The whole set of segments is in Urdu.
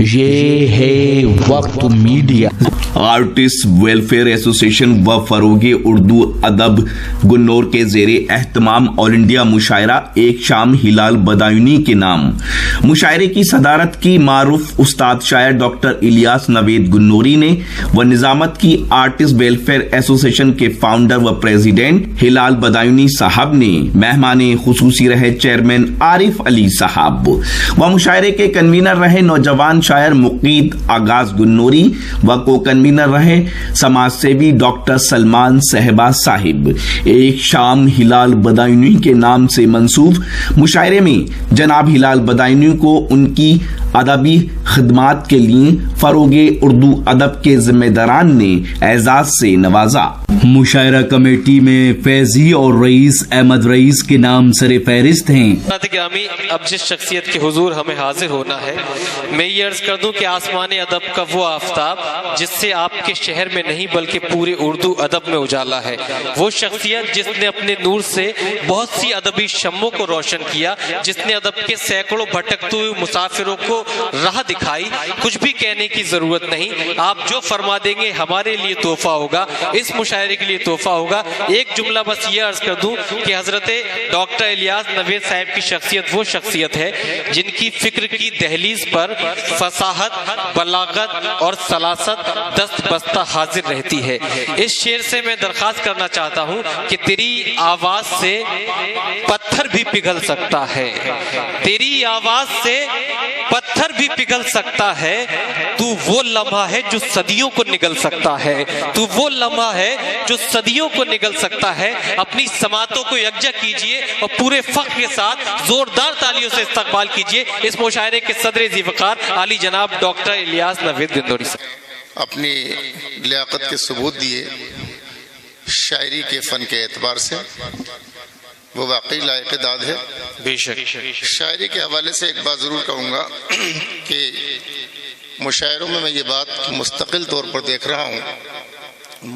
یہ ہے وقت میڈیا۔ آرٹسٹ ویلفیئر ایسوسیشن و فروغ اردو ادب گنور کے زیر اہتمام آل انڈیا مشاعرہ ایک شام ہلال بدایونی کے نام۔ مشاعرے کی صدارت کی معروف استاد شاعر ڈاکٹر الیاس نوید گنوری نے و نظامت کی آرٹسٹ ویلفیئر ایسوسیشن کے فاؤنڈر و پریزیڈنٹ ہلال بدایونی صاحب نے۔ مہمان خصوصی رہے چیئرمین عارف علی صاحب و مشاعرے کے کنوینر رہے نوجوان شاعر مقید آغاز گنوری و کو کنوینر رہے سماج سیوی ڈاکٹر سلمان صہبا صاحب۔ ایک شام ہلال بدایونی کے نام سے منسوب مشاعرے میں جناب ہلال بدایونی کو ان کی ادبی خدمات کے لیے فروغ اردو ادب کے ذمہ داران نے اعزاز سے نوازا۔ مشاعرہ کمیٹی میں فیضی اور رئیس احمد رئیس کے نام سر فہرست ہیں۔ گرامی، اب جس شخصیت کے حضور ہمیں حاضر ہونا ہے، میں یہ عرض کر دوں کہ آسمان ادب کا وہ آفتاب جس سے آپ کے شہر میں نہیں بلکہ پورے اردو ادب میں اجالا ہے، وہ شخصیت جس نے اپنے نور سے بہت سی ادبی شموں کو روشن کیا، جس نے ادب کے سینکڑوں بھٹکتے ہوئے مسافروں کو راہ دکھائی۔ کچھ بھی کہنے کی ضرورت نہیں، آپ جو فرما دیں گے ہمارے لیے تحفہ ہوگا، اس مشاعرے کے لیے تحفہ ہوگا۔ ایک جملہ بس یہ عرض کر دوں کہ حضرت ڈاکٹر الیاس نوید صاحب کی شخصیت وہ شخصیت ہے جن کی فکر کی دہلیز پر فصاحت، بلاغت اور سلاست دست بستہ حاضر رہتی ہے۔ اس شعر سے میں درخواست کرنا چاہتا ہوں کہ تیری آواز سے پتھر بھی پگھل سکتا ہے، تیری آواز سے پتھر بھی پگھل سکتا ہے، تو وہ لمحہ ہے جو صدیوں کو نگل سکتا ہے، تو وہ لمحہ ہے جو صدیوں کو نگل سکتا ہے۔ اپنی سماعتوں کو یکجا کیجئے اور پورے فخر کے ساتھ زوردار تالیوں سے استقبال کیجئے اس مشاعرے کے صدر ذی وقار عالی جناب ڈاکٹر الیاس نوید گنوری صاحب۔ اپنی لیاقت کے ثبوت دیے شاعری کے فن کے اعتبار سے، وہ واقعی لائق داد ہے۔ بے شک شاعری کے حوالے سے ایک بات ضرور کہوں گا کہ مشاعروں میں یہ بات مستقل طور پر دیکھ رہا ہوں،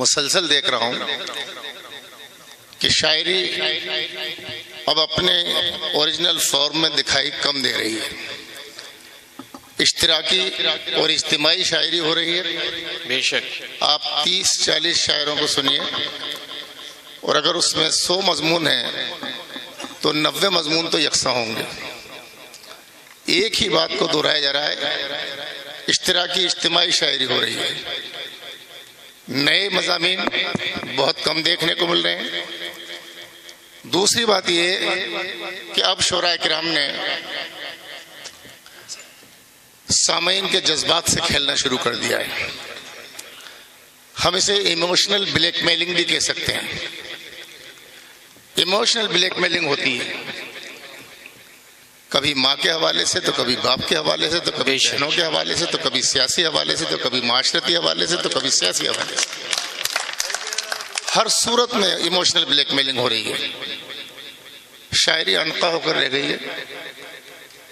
مسلسل دیکھ رہا ہوں کہ شاعری اب اپنے اوریجنل فارم میں دکھائی کم دے رہی ہے، اشتراکی اور اجتماعی شاعری ہو رہی ہے۔ بے شک آپ 30-40 شاعروں کو سنیے اور اگر اس میں 100 مضمون ہیں تو 90 مضمون تو یکساں ہوں گے، ایک ہی بات کو دہرایا جا رہا ہے، اشتراکی اجتماعی شاعری ہو رہی ہے۔ نئے مضامین بہت کم دیکھنے کو مل رہے ہیں۔ دوسری بات یہ کہ اب شعراء کرام نے سامعین کے جذبات سے کھیلنا شروع کر دیا ہے۔ ہم اسے ایموشنل بلیک میلنگ بھی کہہ سکتے ہیں۔ ایموشنل بلیک میلنگ ہوتی ہے کبھی ماں کے حوالے سے، تو کبھی باپ کے حوالے سے، تو کبھی بہنوں کے حوالے سے، تو کبھی سیاسی حوالے سے، تو کبھی معاشرتی حوالے سے، تو کبھی سیاسی حوالے سے۔ ہر صورت میں ایموشنل بلیک میلنگ ہو رہی ہے، شاعری انقا ہو کر رہ گئی ہے۔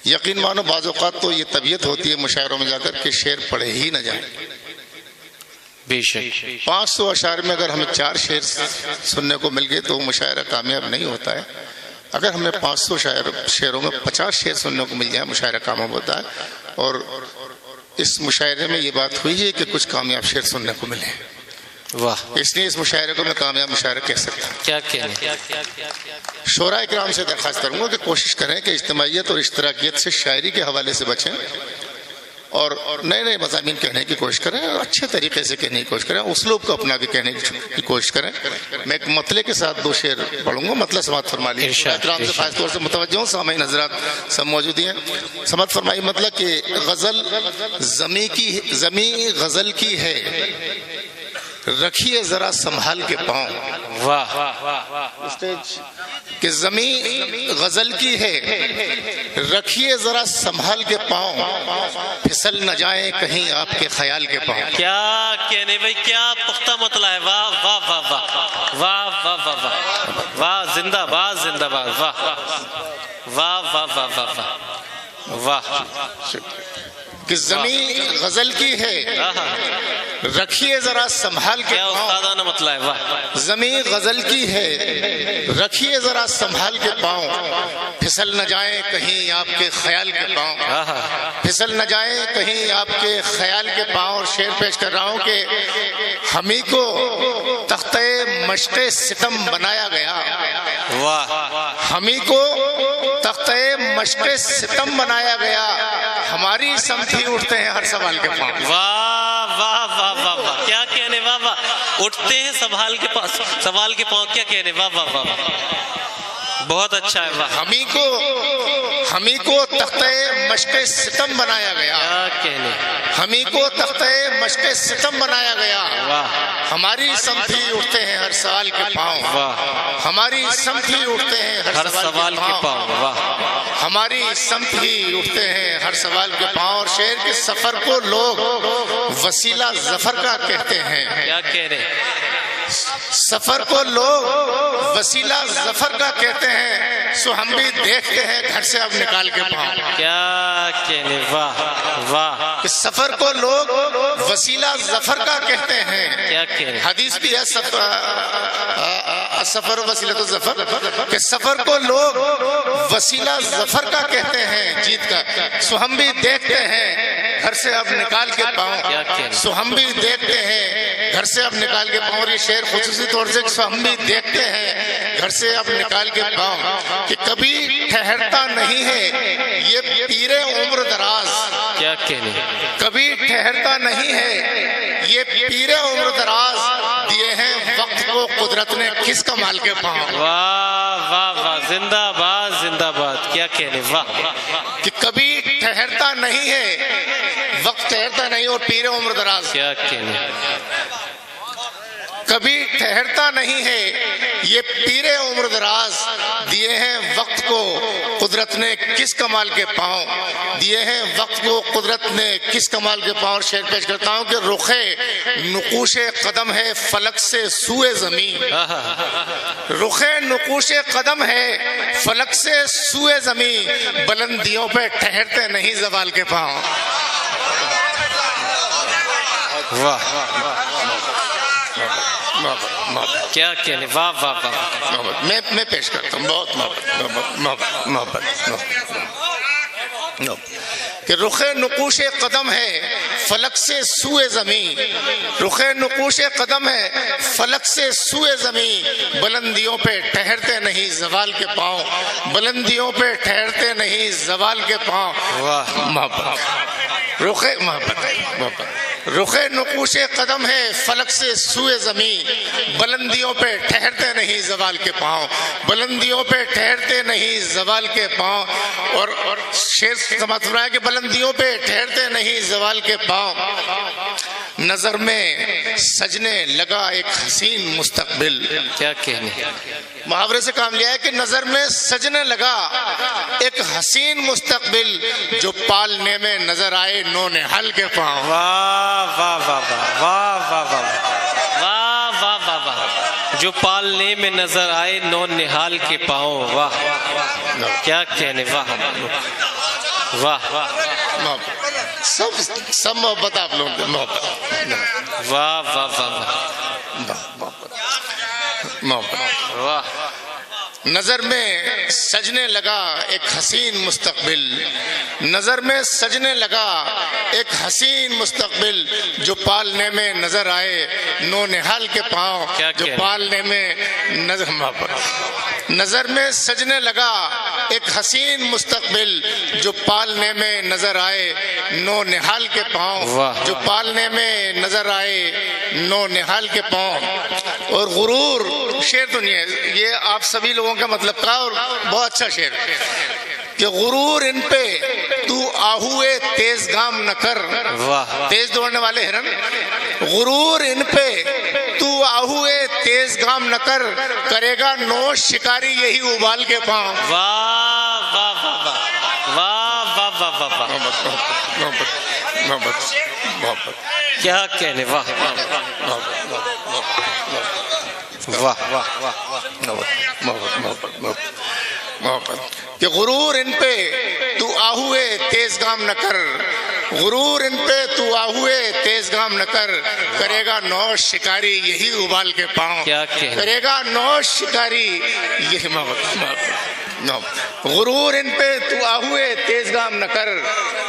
یقین مانو بعض اوقات تو یہ طبیعت ہوتی ہے مشاعروں میں جا کر کہ شعر پڑھے ہی نہ جائیں۔ بے شک 500 اشعار میں اگر ہمیں 4 شعر سننے کو مل گئے تو مشاعرہ کامیاب نہیں ہوتا ہے۔ اگر ہمیں 500 شعروں میں 50 شعر سننے کو مل جائے مشاعرہ کامیاب ہوتا ہے۔ اور اس مشاعرے میں یہ بات ہوئی ہے کہ کچھ کامیاب شعر سننے کو ملے، واہ، اس لیے اس مشاعرے کو میں کامیاب مشاعرہ کہہ سکتا ہوں۔ کیا کہنے۔ شعراء کرام سے درخواست کروں گا کہ کوشش کریں کہ اجتماعیت اور اشتراکیت سے شاعری کے حوالے سے بچیں اور نئے نئے مضامین کہنے کی کوشش کریں، اچھے طریقے سے کہنے کی کوشش کریں، اسلوب کو اپنا کے کہنے کی کوشش کریں۔ میں ایک مطلع کے ساتھ 2 شعر پڑھوں گا، مطلع سماعت فرما لیجیے۔ احترام سے خاص طور سے متوجہ ہوں، سامعین حضرات سب موجود ہیں، سماعت فرمائی۔ مطلب کہ غزل زمیں غزل کی ہے، رکھیے ذرا سنبھال کے پاؤں۔ واہ کہ زمین غزل کی ہے، رکھیے ذرا سنبھال کے پاؤں، پھسل نہ جائیں کہیں آپ کے خیال کے پاؤں۔ کیا کہنے بھائی، کیا پختہ مطلع ہے۔ واہ واہ واہ واہ واہ واہ واہ واہ واہ، زندہ باد زندہ باد، واہ واہ واہ واہ واہ واہ۔ کہ زمین غزل کی ہے، رکھیے ذرا سنبھال کے کیا پاؤں، استادانہ مطلب ہے، واہ زمین غزل کی ہے رکھیے ذرا سنبھال کے پاؤں، پھسل نہ جائیں کہیں آپ کے خیال کے پاؤں، پھسل نہ جائیں کہیں آپ کے خیال کے پاؤں۔ اور شعر پیش کر رہا ہوں کہ ہمیں کو تختہ مشق ستم بنایا گیا، واہ ہمیں کو تختہ مشق ستم بنایا گیا، ہماری سمتھی اٹھتے ہیں ہر سوال کے پاؤں۔ واہ واہ واہ واہ واہ، کیا کہنے، واہ واہ، اٹھتے ہیں سوال کے پاس، سوال کے پاؤں، کیا کہنے، واہ واہ واہ، بہت اچھا ہے، واہ ہمیں کو تختہ مشق ستم بنایا گیا، کیا کہنے، ہمیں کو تختہ مشق ستم بنایا گیا، واہ ہماری سمتھی اٹھتے ہیں ہر سوال کے پاؤں، واہ، ہماری سمتھی اٹھتے ہیں ہر سوال کے پاؤں، واہ ہماری سمتھی اٹھتے ہیں ہر سوال کے پاؤں۔ اور شعر کے سفر کو لوگ وسیلہ ظفر کا کہتے ہیں، کیا کہنے، سفر کو لوگ وسیلہ ظفر کا کہتے ہیں، سو ہم بھی دیکھتے ہیں گھر سے اب نکال کے پاؤں۔ کیا کہنے، واہ واہ، کہ سفر کو لوگ وسیلہ ظفر کا کہتے ہیں، کیا کہنے، حدیث بھی ہے سفر وسیلہ تو ظفر، کہ سفر کو لوگ وسیلہ ظفر کا کہتے ہیں جیت کا، سو ہم بھی دیکھتے ہیں گھر سے اب نکال کے پاؤں، سو ہم بھی دیکھتے ہیں گھر سے اب نکال کے پاؤں۔ اور یہ شعر خصوصی طور سے سو ہم بھی دیکھتے ہیں گھر سے اب نکال کے پاؤں، کہ کبھی ٹھہرتا نہیں ہے یہ پیر عمر دراز، کیا کہنے، کبھی ٹھہرتا نہیں ہے یہ پیر عمر دراز، دیے ہیں وقت کو قدرت نے کس کمال کے پاؤں۔ واہ واہ واہ، زندہ باد زندہ باد، کیا کہنے، واہ کہ کبھی ٹھہرتا نہیں ہے وقت، ٹھہرتا نہیں، اور پیر عمر دراز، کیا کہنے، کبھی ٹھہرتا نہیں ہے یہ پیر عمر دراز، دیے ہیں وقت کو قدرت نے کس کمال کے پاؤں، دیے ہیں وقت کو قدرت نے کس کمال کے پاؤں۔ اور شعر پیش کرتا ہوں کہ رخ نقوش قدم ہے فلک سے سوئے زمین، رخ نقوش قدم ہے فلک سے سوئے زمین، بلندیوں پہ ٹھہرتے نہیں زوال کے پاؤں۔ واہ کیا کہنے، واہ واہ واہ، میں پیش کرتا ہوں، بہت محبت کہ رخ نقوش قدم ہے فلک سے سوئے زمین، رخ نقوش قدم ہے فلک سے سوئے زمین، بلندیوں پہ ٹھہرتے نہیں زوال کے پاؤں، بلندیوں پہ ٹھہرتے نہیں زوال کے پاؤں۔ محبت رخ نقوش قدم ہے فلک سے سوئے زمین، بلندیوں پہ ٹھہرتے نہیں زوال کے پاؤں، بلندیوں پہ ٹھہرتے نہیں زوال کے پاؤں۔ اور شعر سمجھ رہا ہے کہ بلندیوں پہ ٹھہرتے نہیں زوال کے پاؤں، نظر میں سجنے لگا ایک حسین مستقبل، کیا کہنے، محاورے سے کام لیا ہے کہ نظر میں سجنے لگا ایک حسین مستقبل، جو پالنے میں نظر آئے نو نہال کے پاؤں۔ واہ واہ واہ واہ واہ واہ واہ واہ واہ واہ، جو پالنے میں نظر آئے نو نہال کے پاؤں، واہ کیا کہنے، واہ واہ سب محبت آپ لوگوں کی، محبت واہ واہ واہ واہ، نظر میں سجنے لگا ایک حسین مستقبل، نظر میں سجنے لگا ایک حسین مستقبل، جو پالنے میں نظر آئے نو نہال کے پاؤں، جو پالنے میں نظر میں سجنے لگا ایک حسین مستقبل، جو پالنے میں نظر آئے نو نہال کے پاؤں، جو پالنے میں نظر آئے نو نہال کے پاؤں۔ اور غرور شعر تو نہیں ہے یہ، آپ سبھی لوگوں کا مطلب کا، اور بہت اچھا شعر کہ غرور ان پہ تو آہوئے تیز گام نہ کر، تیز دوڑنے والے ہرن، غرور ان پہ تو آہوئے تیز گام نہ کر، کرے گا نوش شکاری یہی ابال کے پاؤں۔ واہ واہ واہ واہ واہ واہ واہ واہ، محبت کیا کہنے، واہ واہ محبت کہ غرور ان پہ تو آہوئے تیز گام نہ کر، غرور ان پہ تو آہوئے تیز گام نہ کر، کرے گا نوش شکاری یہی ابال کے پاؤں، کیا کہنا، کرے گا نوش شکاری یہی غرور ان پہ تو آہوئے تیز گام نہ کر،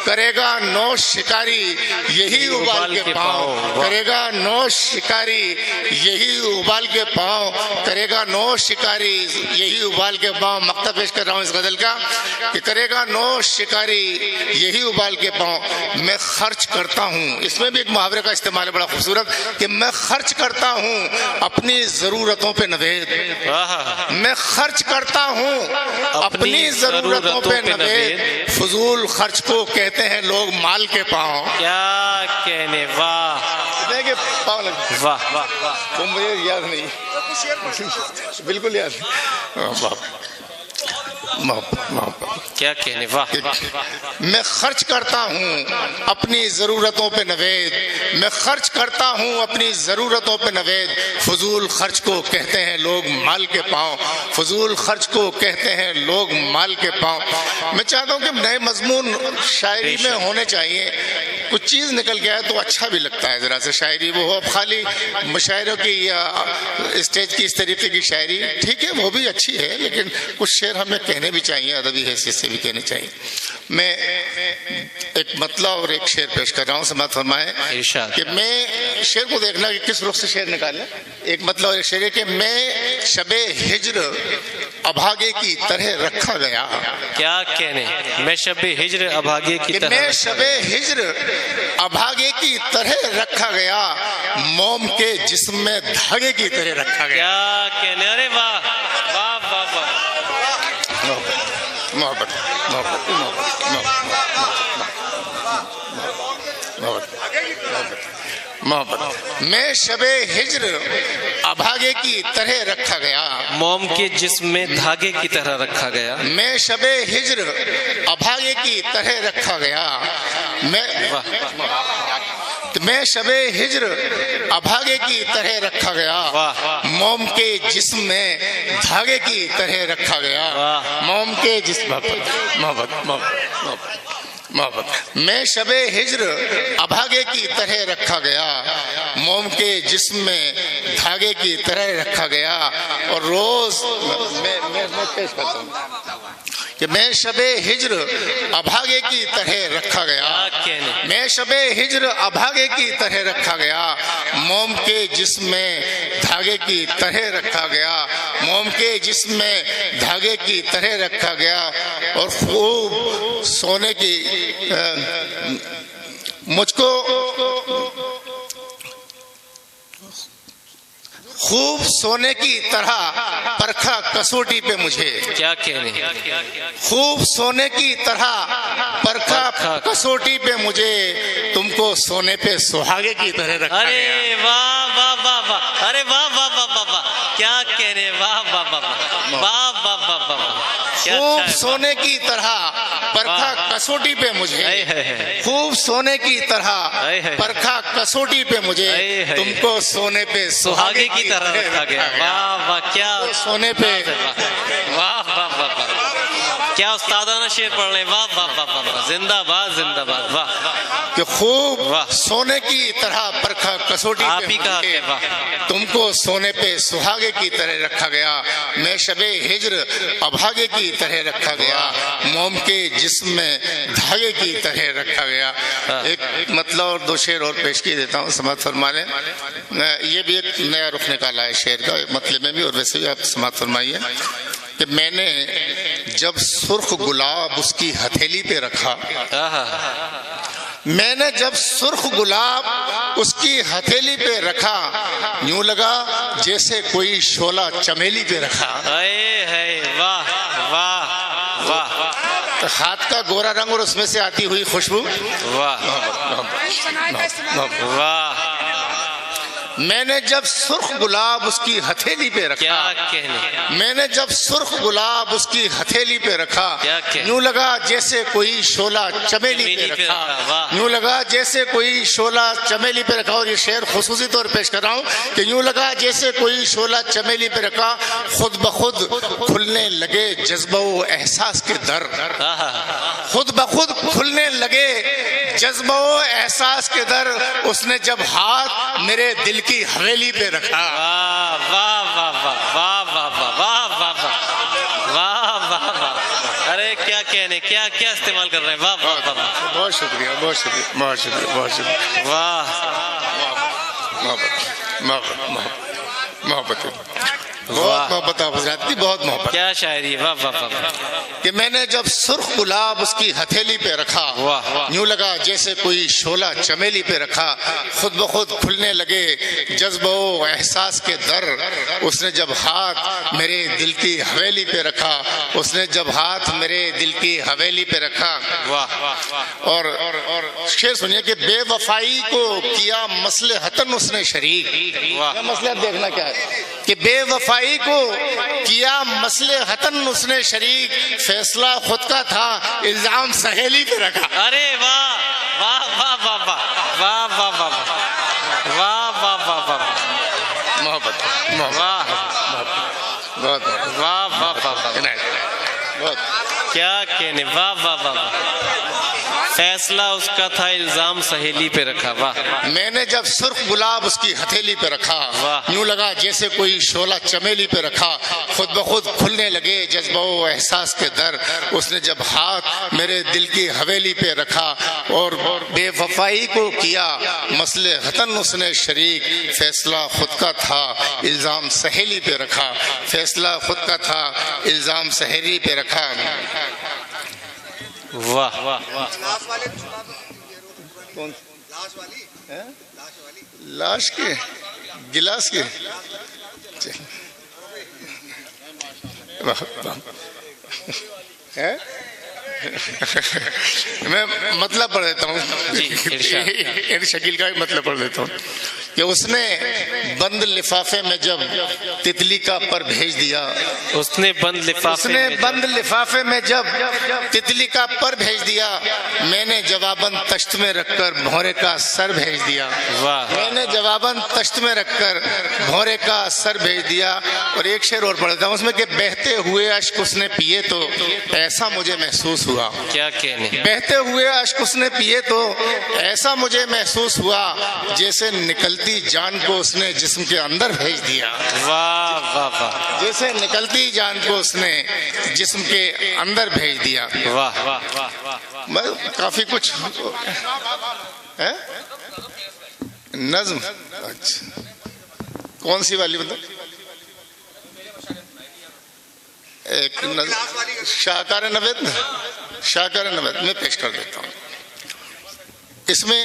کرے گا نوش شکاری یہی ابال کے پاؤں، کرے گا نوش شکاری یہی ابال کے پاؤں، کرے گا نوش شکاری یہی ابال کے پاؤں۔ مقطع پیش کر رہا ہوں اس غزل کا کہ کرے گا نوش شکاری یہی ابال کے پاؤں، میں خرچ کرتا ہوں، اس میں بھی ایک محاورے کا استعمال ہے بڑا خوبصورت کہ میں خرچ کرتا ہوں اپنی ضرورتوں پہ نوید، میں خرچ کرتا ہوں اپنی ضرورتوں پہ نوید، فضول خرچ کو کہتے ہیں لوگ مال کے پاؤں۔ کیا کہنے، واہ واہ واہ، تو مجھے یاد نہیں، بالکل یاد کیا کہنے، واہ، میں خرچ کرتا ہوں اپنی ضرورتوں پہ نوید، میں خرچ کرتا ہوں اپنی ضرورتوں پہ نوید، فضول خرچ کو کہتے ہیں لوگ مال کے پاؤں، فضول خرچ کو کہتے ہیں لوگ مال کے پاؤں۔ میں چاہتا ہوں کہ نئے مضمون شاعری میں ہونے چاہیے، کچھ چیز نکل گیا ہے تو اچھا بھی لگتا ہے ذرا سے شاعری، وہ اب خالی مشاعروں کی یا اسٹیج کی اس طریقے کی شاعری ٹھیک ہے وہ بھی اچھی ہے، لیکن کچھ شعر ہمیں کہنے بھی چاہیے، ادبی حیثیت سے بھی کہنے چاہیے۔ میں ایک مطلع اور ایک شعر پیش کر رہا ہوں، سماعت فرمائیں کہ میں شعر کو دیکھنا کہ کس رخ سے شعر نکالیں۔ ایک مطلع اور ایک شعر ہے کہ میں شب ہجر ابھاگے کی طرح رکھا گیا، کیا کہنے، میں شب ہجر ابھاگے کی طرح، میں شب ہجر ابھاگے کی طرح رکھا گیا، موم کے جسم میں دھاگے کی طرح رکھا گیا۔ کیا کہنے، ارے واہ واہ واہ واہ، محبت محبت محبت میں شب ہجر ابھاگے کی طرح رکھا گیا، موم کے جسم میں دھاگے کی طرح رکھا گیا، میں شب ہجر ابھاگے کی طرح رکھا گیا، میں شب ہجر ابھاگے کی طرح رکھا گیا، موم کے جسم میں دھاگے کی طرح رکھا گیا، موم کے جسم محبت محبت میں شب ہجر ابھاگے کی طرح رکھا گیا، موم کے جسم میں دھاگے کی طرح رکھا گیا، اور روز میں پیش کرتا ہوں کہ میں شب ہجر ابھاگے کی طرح رکھا گیا، میں شب ہجر ابھاگے کی طرح رکھا گیا، موم کے جسم میں دھاگے کی طرح رکھا گیا، موم کے جسم میں دھاگے کی طرح رکھا گیا، اور خوب سونے کی مجھ کو خوب سونے کی طرح پرکھا کسوٹی پہ مجھے، کیا کہنے، خوب سونے کی طرح پرکھا کسوٹی پہ مجھے، تم کو سونے پہ سہاگے کی طرح رکھا گیا۔ ارے واہ واہ واہ واہ، ارے واہ واہ واہ واہ واہ، کیا کہنے، واہ واہ واہ واہ واہ واہ واہ واہ، خوب سونے کی طرح پرکھا کسوٹی پہ مجھے، خوب سونے کی طرح پرکھا کسوٹی پہ مجھے، تم کو سونے پہ سہاگے کی طرح رکھا گیا۔ واہ واہ، کیا سونے پہ، واہ واہ واہ واہ، کیا استادانہ شعر پڑھ رہے ہیں، واہ واہ واہ واہ، زندہ باد زندہ باد، واہ، کہ خوب سونے کی طرح پرکھا کسوٹی آپ پہ ہی کہا مجھے، کہ واہ، تم کو سونے پہ سہاگے کی طرح رکھا گیا، میں شب ہجر ابھاگے کی طرح رکھا گیا، موم کے جسم میں دھاگے کی طرح رکھا گیا۔ ایک مطلب اور دو شعر اور پیش کی دیتا ہوں، سماعت فرما لیں۔ یہ بھی ایک نیا رخ نکالا ہے شعر کا، مطلب میں بھی اور ویسے بھی آپ سماعت فرمائیے کہ میں نے جب سرخ گلاب اس کی ہتھیلی پہ رکھا، میں نے جب سرخ گلاب اس کی ہتھیلی پہ رکھا، یوں لگا جیسے کوئی شعلہ چمیلی پہ رکھا۔ واہ واہ واہ، ہاتھ کا گورا رنگ اور اس میں سے آتی ہوئی خوشبو، واہ واہ، میں نے جب سرخ گلاب اس کی ہتھیلی پہ رکھا، کیا کہنے، میں نے جب سرخ گلاب اس کی ہتھیلی پہ رکھا، یوں لگا جیسے کوئی شعلہ چمیلی پہ رکھا، یوں لگا جیسے کوئی شعلہ چمیلی پہ رکھا۔ اور یہ شعر خصوصی طور پیش کر رہا ہوں کہ یوں لگا جیسے کوئی شعلہ چمیلی پہ رکھا، خود بخود کھلنے لگے جذبہ و احساس کے در، خود بخود کھلنے لگے جذبہ و احساس کے در، اس نے جب ہاتھ میرے دل کی حویلی پہ رکھا۔ واہ واہ واہ واہ واہ واہ واہ واہ واہ واہ واہ واہ، ارے کیا کہنے، کیا کیا استعمال کر رہے ہیں، واہ واہ واہ واہ، بہت شکریہ، بہت شکریہ، بہت شکریہ، بہت شکریہ، واہ محبت محبت محبت بہت محبت آپ حضرات کی، بہت محبت کیا شاعری، واہ واہ واہ، کہ میں نے جب سرخ گلاب اس کی ہتھیلی پہ رکھا، واہ واہ، یوں لگا جیسے کوئی شعلہ چمیلی پہ رکھا، خود بخود کھلنے لگے جذبہ و احساس کے در، اس نے جب ہاتھ میرے دل کی حویلی پہ رکھا، اس نے جب ہاتھ میرے دل کی حویلی پہ رکھا۔ واہ واہ واہ، اور شعر سنیے کہ بے وفائی کو کیا مصلحتاً اس نے شریک۔ واہ، یہ مصلحت دیکھنا کیا ہے کہ بے وفائی کو کیا مصلحتاً اس نے شریک، فیصلہ خود کا تھا الزام سہیلی پہ رکھا۔ ارے واہ واہ واہ واہ واہ واہ واہ واہ واہ واہ واہ واہ، محبت واہ بہت واہ واہ واہ، بہت کیا کہنے، واہ واہ واہ، فیصلہ اس کا تھا الزام سہیلی پہ رکھا، واہ، میں نے جب سرخ گلاب اس کی ہتھیلی پہ رکھا، واہ، یوں لگا جیسے کوئی شعلہ چمیلی پہ رکھا، خود بخود کھلنے لگے جذبہ و احساس کے در، اس نے جب ہاتھ میرے دل کی حویلی پہ رکھا، اور بے وفائی کو کیا مصلحتاً اس نے شریک، فیصلہ خود کا تھا الزام سہیلی پہ رکھا، فیصلہ خود کا تھا الزام سہیلی پہ رکھا۔ واہ واہ، لاش کے گلاس کے میں مطلب پڑھ دیتا ہوں، شکیل کا بھی مطلب پڑھ دیتا ہوں کہ اس نے بند لفافے میں جب تتلی کا پر بھیج دیا، اس نے بند لفافے میں جب تتلی کا پر بھیج دیا، میں نے جواباً تشت میں رکھ کر بھورے کا سر بھیج دیا، میں نے جواباً تشت میں رکھ کر بھورے کا سر بھیج دیا۔ اور ایک شعر اور پڑھتا ہوں اس میں کہ بہتے ہوئے اشک اس نے پیے تو ایسا مجھے محسوس ہوا، کیا کہنے، بہتے ہوئے اشک اس نے پیے تو ایسا مجھے محسوس ہوا جیسے نکلتی جان کو اس نے جسم کے اندر بھیج دیا، واہ واہ واہ، جیسے نکلتی جان کو اس نے جسم کے اندر بھیج دیا۔ واہ واہ واہ واہ، میں کافی کچھ نظم، اچھا کون سی والی مطلب ایک نظم شاہکار نوید، شاہکار نوید میں پیش کر دیتا ہوں۔ اس میں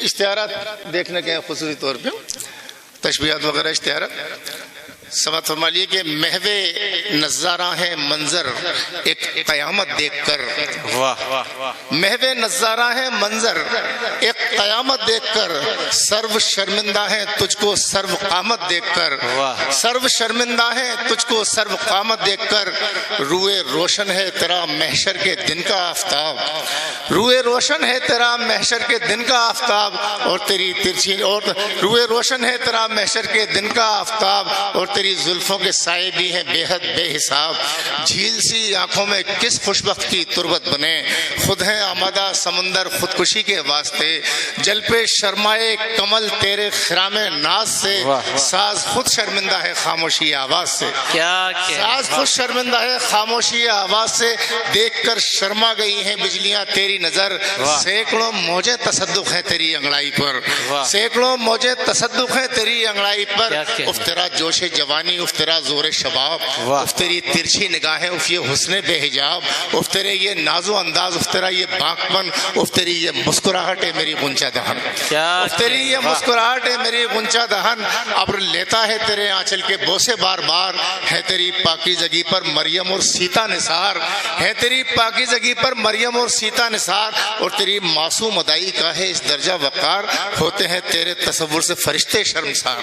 اشتہارات دیکھنے کے خصوصی طور پہ تشبیہات وغیرہ اشتہارات سمجھ فرما لیے کہ محو نظارہ ہے منظر ایک قیامت دیکھ کر، واہ واہ واہ، محو نظارہ ہے منظر ایک قیامت دیکھ کر، سرو شرمندہ ہے تجھ کو سرو قامت دیکھ کر، سرو شرمندہ ہے تجھ کو سرو قامت دیکھ کر، روئے روشن ہے تیرا محشر کے دن کا آفتاب، روئے روشن ہے تیرا محشر کے دن کا آفتاب، اور تیری ترچھی، اور روئے روشن ہے تیرا محشر کے دن کا آفتاب، اور تیری زلفوں کے سائے بھی ہیں بے حد بے حساب، جھیل سی آنکھوں میں کس خوشبخت کی تربت بنے، خود ہے آمادہ سمندر خودکشی کے واسطے، جل پہ شرمائے کمل تیرے خرام ناز سے، ساز خود شرمندہ ہے خاموشی آواز سے، کیا ساز خود شرمندہ ہے خاموشی آواز سے، دیکھ کر شرما گئی ہیں بجلیاں تیری نظر، سینکڑوں موجیں تصدق ہیں تیری انگڑائی پر، سینکڑوں موجیں تصدق ہیں تیری انگڑائی پر، اف تیرا جوش جوانی، اف تیرا زور شباب، اف تیری ترچھی نگاہیں، اف یہ حسن بے حجاب، اف تیرے یہ ناز و انداز، اف تیرا یہ بانکپن، اف تیری یہ مسکراہٹ ہے میری غنچہ دہن، اف تیری یہ مسکراہٹ ہے میری غنچہ دہن، ابر لیتا ہے تیرے آنچل کے بوسے بار بار، ہے تیری پاکیزگی پر مریم اور سیتا نثار، ہے تیری پاکیزگی پر مریم اور سیتا نثار، اور تیری معصوم ادائی کا ہے اس درجہ وقار، ہوتے ہیں تیرے تصور سے فرشتے شرمسار،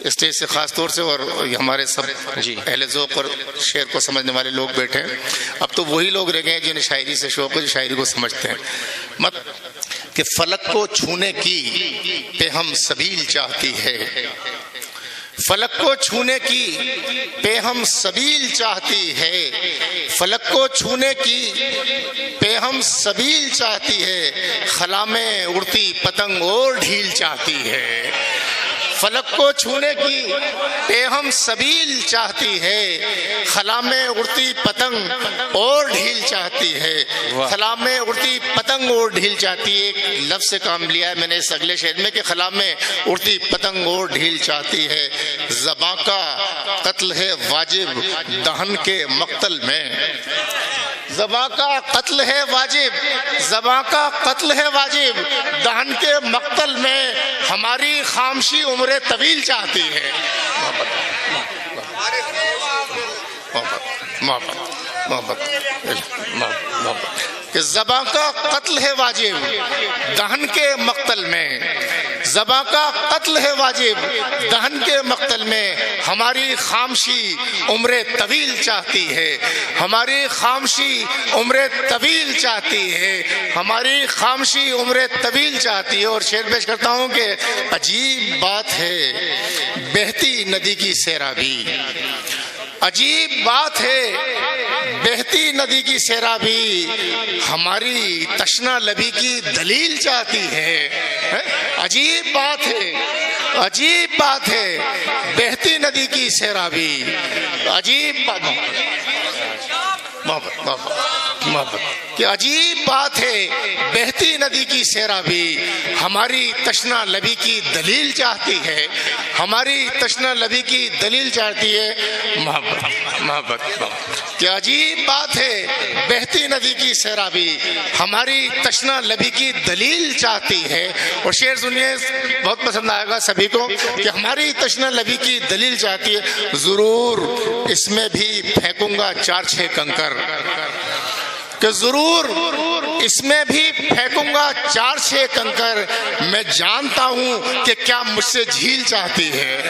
اسٹیج سے خاص طور سے اور ہمارے سب اہل ذوق اور شعر کو سمجھنے والے لوگ بیٹھے ہیں. اب تو وہی لوگ رہ گئے ہیں جنہیں شاعری سے شوق ہے، جو شاعری کو سمجھتے ہیں. مت کہ فلک کو چھونے کی پہ ہم سبیل چاہتی ہے، فلک کو چھونے کی پہ ہم سبیل چاہتی ہے، فلک کو چھونے کی پہ ہم سبیل چاہتی ہے، خلا میں اڑتی پتنگ اور ڈھیل چاہتی ہے. فلک کو چھونے کی پہ ہم سبیل چاہتی ہے، خلا میں اڑتی پتنگ اور ڈھیل چاہتی ہے، خلا میں اڑتی پتنگ اور ڈھیل چاہتی ہے. ایک لفظ سے کام لیا ہے میں نے اس اگلے شعر میں کہ خلا میں اڑتی پتنگ اور ڈھیل چاہتی ہے. زباں کا قتل ہے واجب دہن کے مقتل میں، زباں کا قتل ہے واجب، زباں کا قتل ہے واجب دہن کے مقتل میں، ہماری خامشی عمر طویل چاہتی ہے. کہ زباں کا قتل ہے واجب دہن کے مقتل میں، زباں کا قتل ہے واجب دہن کے مقتل میں، ہماری خامشی عمر طویل چاہتی ہے، ہماری خامشی عمر طویل چاہتی ہے، ہماری خامشی عمر طویل چاہتی ہے. اور شعر پیش کرتا ہوں کہ عجیب بات ہے بہتی ندی کی سیرابی، عجیب بات ہے بہتی ندی کی سیرابی، ہماری تشنا لبی کی دلیل چاہتی ہے. عجیب بات ہے، عجیب بات ہے بہتی ندی کی سیرابی، عجیب بات کہ عجیب بات ہے بہتی ندی کی سیرابی، ہماری تشنا لبی کی دلیل چاہتی ہے، ہماری تشنا لبی کی دلیل چاہتی ہے. محبت کہ عجیب بات ہے بہتی ندی کی سیرابی، ہماری تشنا لبی کی دلیل چاہتی ہے. اور شعر سنیے بہت پسند آئے گا سبھی کو کہ ہماری تشنا لبی کی دلیل چاہتی ہے. ضرور اس میں بھی پھینکوں گا 4-6 کنکر، کہ ضرور اس میں بھی پھینکوں گا 4-6 کنکر، میں جانتا ہوں کہ کیا مجھ سے جھیل چاہتی ہے.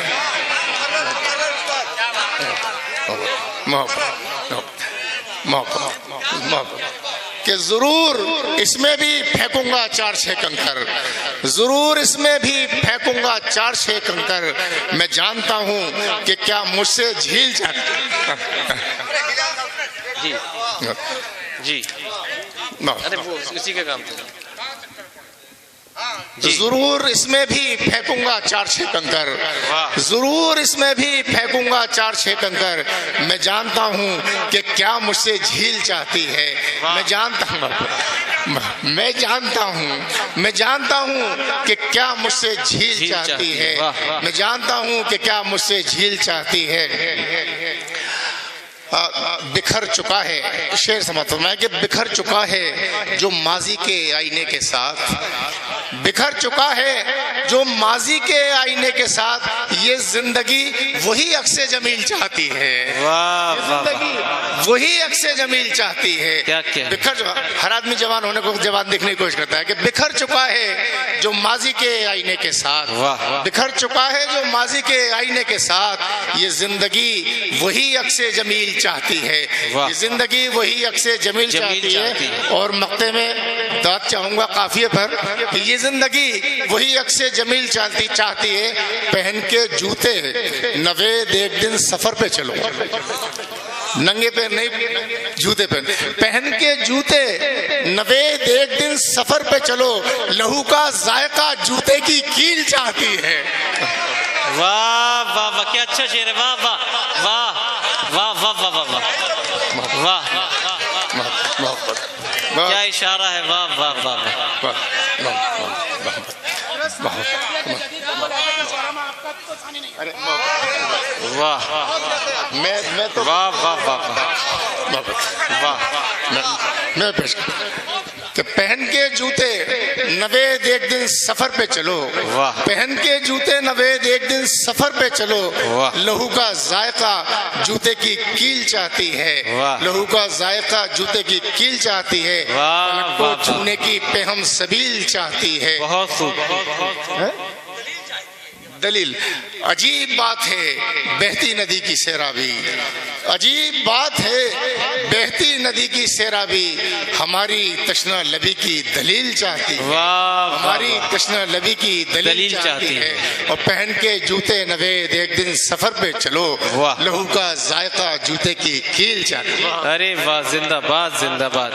کہ ضرور اس میں بھی پھینکوں گا 4-6 کنکر، ضرور اس میں بھی پھینکوں گا 4-6 کنکر، میں جانتا ہوں کہ کیا مجھ سے جھیل چاہتی جی جی ارے وہ اسی کا کام تھا. ضرور اس میں بھی پھینکوں گا 4-6 کنکر، ضرور اس میں بھی پھینکوں گا 4-6 کنکر، میں جانتا ہوں کہ کیا مجھ سے جھیل چاہتی ہے. میں جانتا ہوں، میں جانتا ہوں، میں جانتا ہوں کہ کیا مجھ سے جھیل چاہتی ہے، میں جانتا ہوں کہ کیا مجھ سے جھیل چاہتی ہے. بکھر چکا ہے، شعر سمجھتا ہوں کہ بکھر چکا ہے جو ماضی کے آئینے کے ساتھ، بکھر چکا ہے جو ماضی کے آئینے کے ساتھ، یہ زندگی وہی عکس جمیل چاہتی ہے، وہی عکس جمیل چاہتی ہے. بکھر چکا، ہر آدمی جوان ہونے کو جوان دیکھنے کی کوشش کرتا ہے کہ بکھر چکا ہے جو ماضی کے آئینے کے ساتھ، بکھر چکا ہے جو ماضی کے آئینے کے ساتھ، یہ زندگی وہی عکس جمیل چاہتی ہے، یہ زندگی وہی عکس جمیل چاہتی ہے. اور مقطع میں داد چاہوں گا قافیے پر کہ یہ زندگی وہی عکس جمیل چاہتی ہے. پہن کے جوتے نوید ایک دن سفر پہ چلو، ننگے پیر نہیں جوتے پہن کے جوتے نوید ایک دن سفر پہ چلو، لہو کا ذائقہ جوتے کی کیل چاہتی ہے. واہ واہ واہ کیا اچھا شعر ہے. واہ واہ واہ واہ واہ واہ واہ واہ کیا اشارہ ہے. واہ واہ واہ واہ میں تو واہ واہ واہ میں پیش کہ پہن کے جوتے نوید ایک دن سفر پہ چلو، پہن کے جوتے نوید ایک دن سفر پہ چلو، لہو کا ذائقہ جوتے کی کیل چاہتی ہے، لہو کا ذائقہ جوتے کی کیل چاہتی ہے، پلک کو چھونے کی پہ ہم سبیل چاہتی ہے. بہت خوب دلیل. عجیب بات ہے بہتی ندی کی سیرابی، عجیب بات ہے بہتی ندی کی سیرابی، ہماری تشنہ لبی کی دلیل چاہتی ہے، ہماری تشنہ لبی کی دلیل چاہتی ہے، اور پہن کے جوتے نوید ایک دن سفر پہ چلو، لہو کا ذائقہ جوتے کی کیل چاہتی ہے۔ ارے واہ، زندہ باد زندہ باد۔